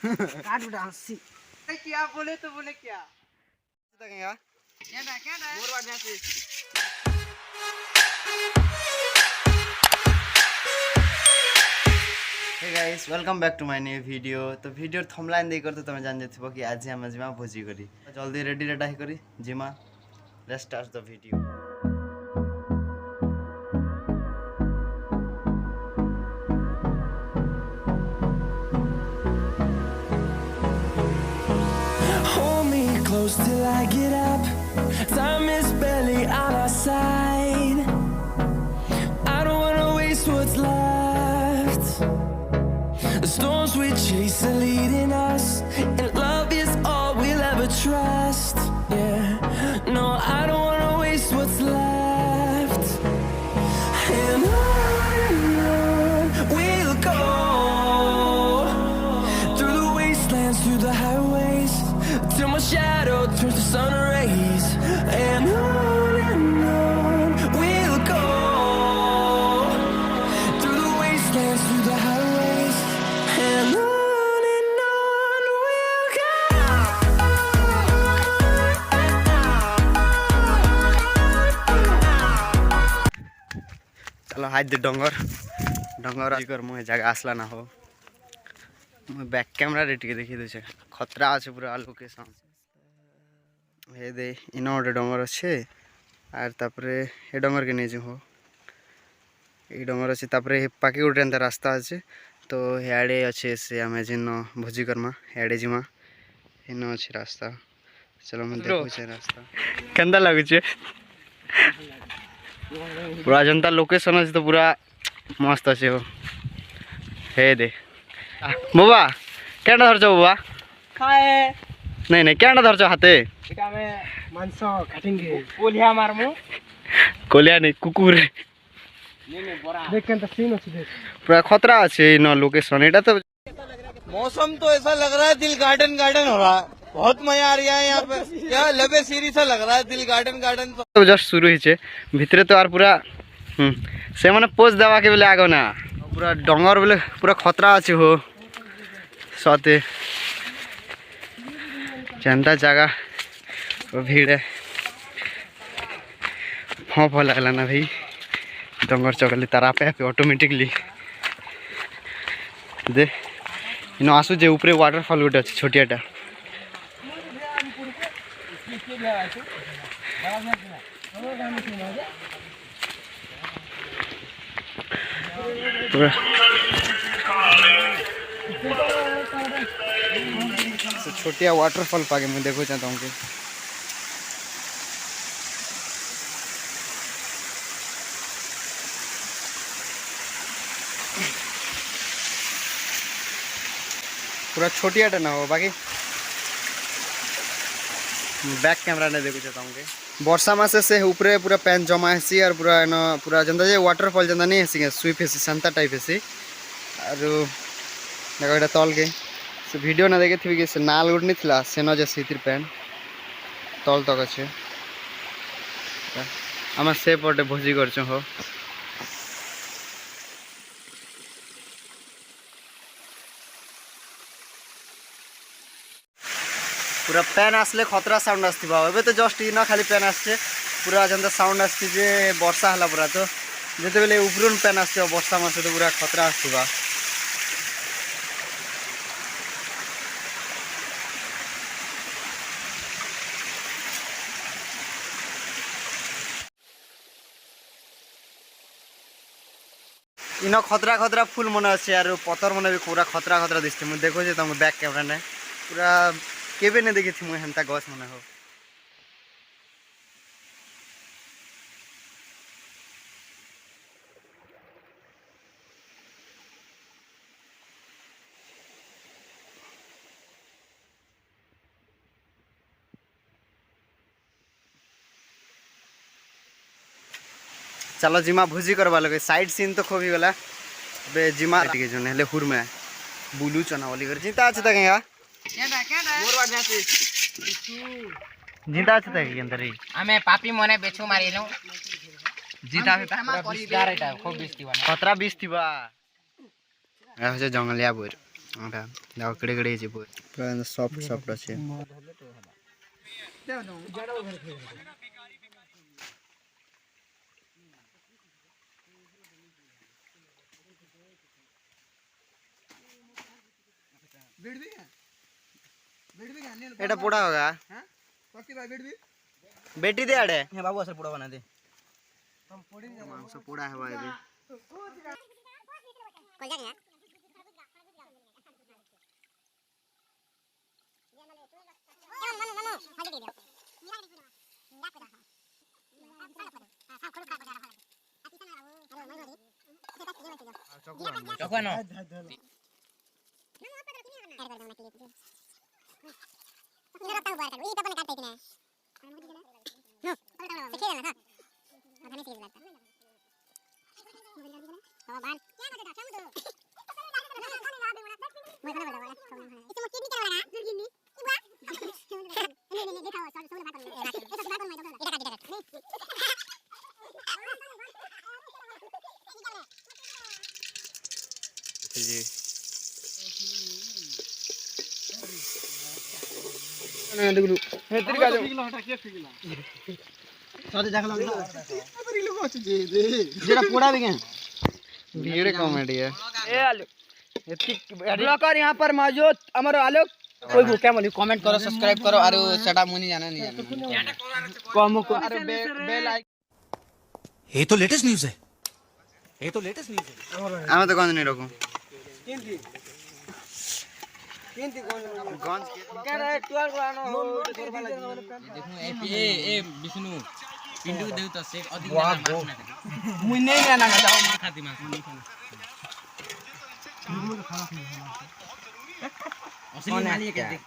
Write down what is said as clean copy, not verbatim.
काट बेटा हंसी क्या बोले तो बोले क्या क्या मोर बात जाती हे guys welcome back to my new video. तो वीडियो थंबलाइन दे करते तुम जान जाथिबो कि आज हम जिमा भोजी करी जल्दी रेडी रेडा ही करी जिमा let's start the video. Hold me close till I get up. Time is barely on our side. I don't wanna waste what's left. The storms we chase are leading us, and love is all we'll ever trust. Yeah, no, I don't wanna waste what's left. And on we'll go, through the wastelands, through the highways, till my shadow turns to sun rays. And on we'll go, through the wastelands, through the highways. And on we'll go. चलो हाथ दे डोंगर डोंगर कर मुझे जगह आसला ना हो मुझे बैक कैमरा रेट के देखी दे खतरा আছে পুরা লোকেশন हे दे इन गोटे डोंगर अच्छे आर तापरे ए डोंगर के नहीं हो ये डोंगर अच्छे तापरे पाके गोटे एंता रास्ता अच्छे तो हेड़े अच्छे से आम जिन भोजी करमा हेड़े जिमा इन अच्छे रास्ता चलो मैं देखुचे रास्ता केंदा लगुचे पूरा जनता लोकेशन अच्छे तो पूरा मस्त अच्छे हो हे दे बाबा क्या धरच बाबा खाए नहीं नहीं क्या धरच हाथे এটা আমি মাংস কাটিंगे কোলিয়া মারমু कोलिया नहीं कुकुर देख के तो सीन अच्छी देख पूरा खतरा अच्छे इन लोकेशन एटा तो मौसम तो ऐसा लग रहा है दिल गार्डन गार्डन हो रहा है बहुत मजा आ रहा है यहाँ पे क्या लबे सीरी सा लग रहा है दिल गार्डन गार्डन तो जस्ट शुरू ही भितरे तो आर पूरा से मैंने पोज देवा के बोले आगो ना पूरा डोंगर बोले पूरा खतरा अच्छे हो सते जनता जगह भीड़ है हाँ भल लगला ना भाई डोंगर चकली तारा पे ऑटोमेटिकली दे इन आसू जे ऊपर वाटरफॉल गोटे अच्छे छोटियाटा पूरा छोटिया वाटरफॉल पाके मैं देखो चाहता हूँ कि पूरा छोटियाटा ना हो बाकी बैक कैमरा ने देखो चाहता हूँ कि वर्षा मासे से ऊपर पूरा पैन जमा हेसी और पूरा न पूरा जनता जे वाटरफॉल जनता नहीं हेसी स्वीप हेसी संता टाइप हेसी और देखो एटा तल के से वीडियो ना देखे थी कि से नाल गुड नहीं थिला से न जे सीतिर पैन तल तक अच्छे आम से पटे भोजी करछ हो पूरा पैन आसले खतरा साउंड आसथिबा एबे तो जस्ट इन खाली पैन आसছে पूरा जनता साउंड आसछि जे वर्षा हला पूरा तो जेते बेले उपरुन पैन आसছে वर्षा मासे तो पूरा खतरा आसथिबा इन खतरा खतरा फुल मन अच्छे और पथर मन भी पूरा खतरा खतरा दिखते मुझे देखो तुम बैक कैमरा ने पूरा केबे नहीं देखी थी मुझे हेन्ता गछ मन हो चलो जिमा भोजी करवा लगे साइड सीन तो खूब ही गला बे जिमा के जने ले हुर में बुलू चना वाली कर जीता अच्छा तक या मोर बात जाती जीता अच्छा तक के अंदर ही हमें पापी मने बेचो मारिलो जीता है पूरा 20 खूब 20 थी 17 20 थी बा ए हो जंगलिया बोर ଏଟା ଦେଖ କେଡ଼େ କେଡ଼େ ହେଇଛି ପୁରା ସଫ୍ଟ ସଫ୍ଟ ଅଛି। এটা পোড়া होगा बेटी दे आड़े हे बाबू असर पूरा बना दे मांस पोड़ा है भाई चकवानो जी जेरा पूरा भी गए भीड़ कॉमेडी है ए आलोक ब्लॉगर यहाँ पर मौजूद हमारे आलोक कोई को क्या बोली कमेंट करो सब्सक्राइब करो और सेटा मुनी जाना नहीं जाना कम को अरे बेल ये तो लेटेस्ट न्यूज़ है। ये तो लेटेस्ट न्यूज़ है। আমি তো গঞ্জ নেই রকম গঞ্জ क्या रे 12 लानो देखो ए विष्णु पिंडू देउ त से अधिक मार मुई नहीं जाना जाओ मार खाती मार नहीं खाना असली मालिक है देख